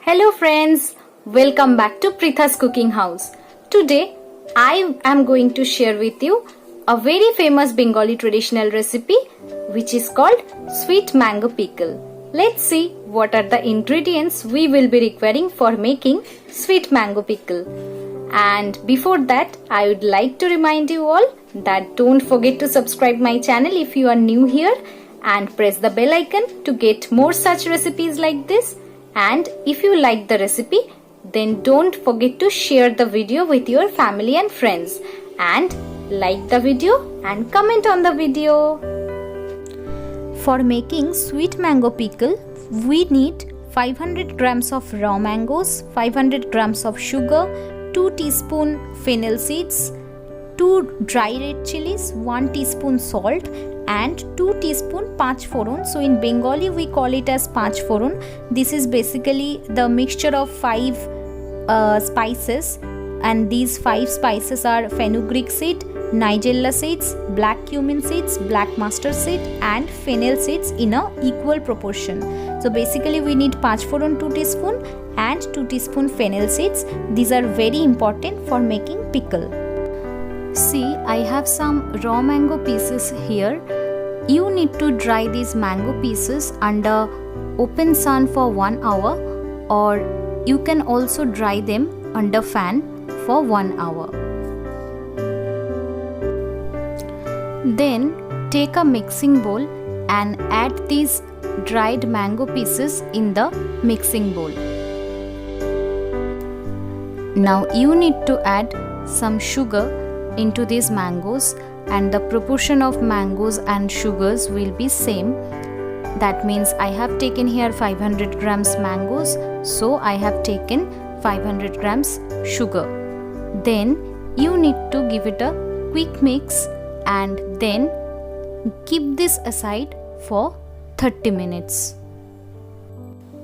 Hello friends, welcome back to Pritha's cooking house. Today I am going to share with you a very famous Bengali traditional recipe which is called sweet mango pickle. Let's see what are the ingredients we will be requiring for making sweet mango pickle. And before that, I would like to remind you all that don't forget to subscribe my channel if you are new here and press the bell icon to get more such recipes like this. And if you like the recipe, then don't forget to share the video with your family and friends and like the video and comment on the video. For making sweet mango pickle, we need 500 grams of raw mangoes, 500 grams of sugar, 2 teaspoon fennel seeds, 2 dry red chilies, 1 teaspoon salt and 2 teaspoon panch foron. So in Bengali we call it as panch foron. This is basically the mixture of 5 spices, and these 5 spices are fenugreek seed, nigella seeds, black cumin seeds, black mustard seed and fennel seeds in a equal proportion. So basically we need panch foron 2 teaspoon and 2 teaspoon fennel seeds. These are very important for making pickle. See, I have some raw mango pieces here. You need to dry these mango pieces under open sun for 1 hour, or you can also dry them under fan for 1 hour. Then take a mixing bowl and add these dried mango pieces in the mixing bowl. Now you need to add some sugar into these mangoes, and the proportion of mangoes and sugars will be same. That means I have taken here 500 grams mangoes, so I have taken 500 grams sugar. Then you need to give it a quick mix and then keep this aside for 30 minutes.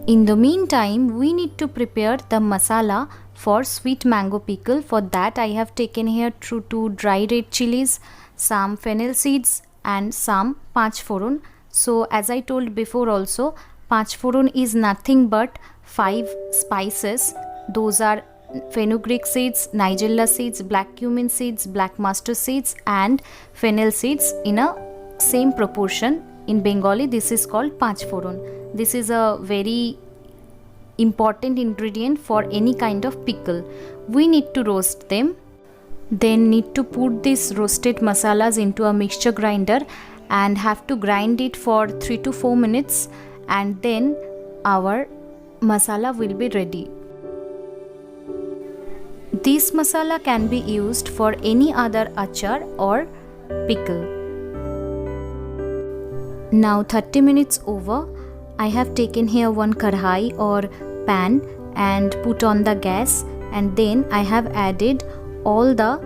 In the meantime, we need to prepare the masala for sweet mango pickle. For that I have taken here 2 dry red chilies, some fennel seeds and some panch foron. So as I told before also, panch foron is nothing but 5 spices. Those are fenugreek seeds, nigella seeds, black cumin seeds, black mustard seeds and fennel seeds in a same proportion. In Bengali this is called panch foron. This is a very important ingredient for any kind of pickle. We need to roast them. Then need to put these roasted masalas into a mixture grinder and have to grind it for 3 to 4 minutes, and then our masala will be ready. This masala can be used for any other achar or pickle. Now 30 minutes over, I have taken here one karhai or pan and put on the gas, and then I have added all the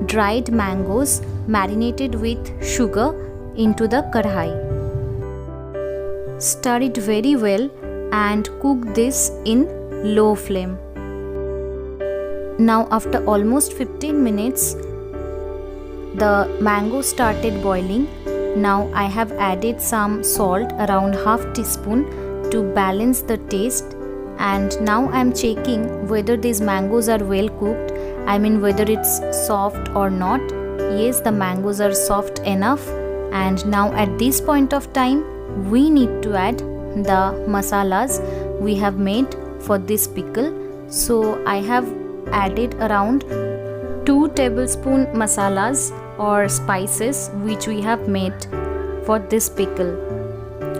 dried mangoes marinated with sugar into the karhai. Stir it very well and cook this in low flame. Now after almost 15 minutes, the mango started boiling. Now I have added some salt, around half teaspoon, to balance the taste, and now I am checking whether these mangoes are well cooked. I mean whether it's soft or not. Yes, the mangoes are soft enough, and now at this point of time we need to add the masalas we have made for this pickle. So I have added around 2 tablespoon masalas or spices which we have made for this pickle,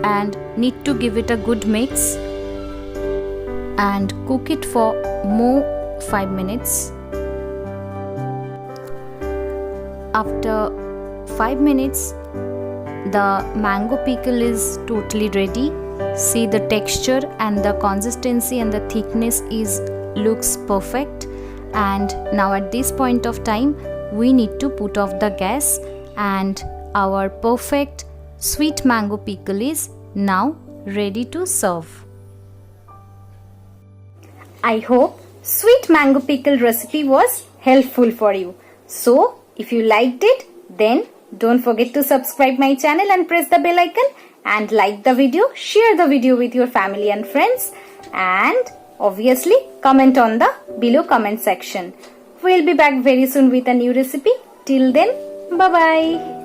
and need to give it a good mix and cook it for more 5 minutes. After 5 minutes, the mango pickle is totally ready. See, the texture and the consistency and the thickness looks perfect. And now at this point of time we need to put off the gas, and our perfect sweet mango pickle is now ready to serve. I hope sweet mango pickle recipe was helpful for you. So if you liked it, then don't forget to subscribe my channel and press the bell icon and like the video, share the video with your family and friends, and Obviously, comment on the below comment section. We'll be back very soon with a new recipe. Till then, bye bye.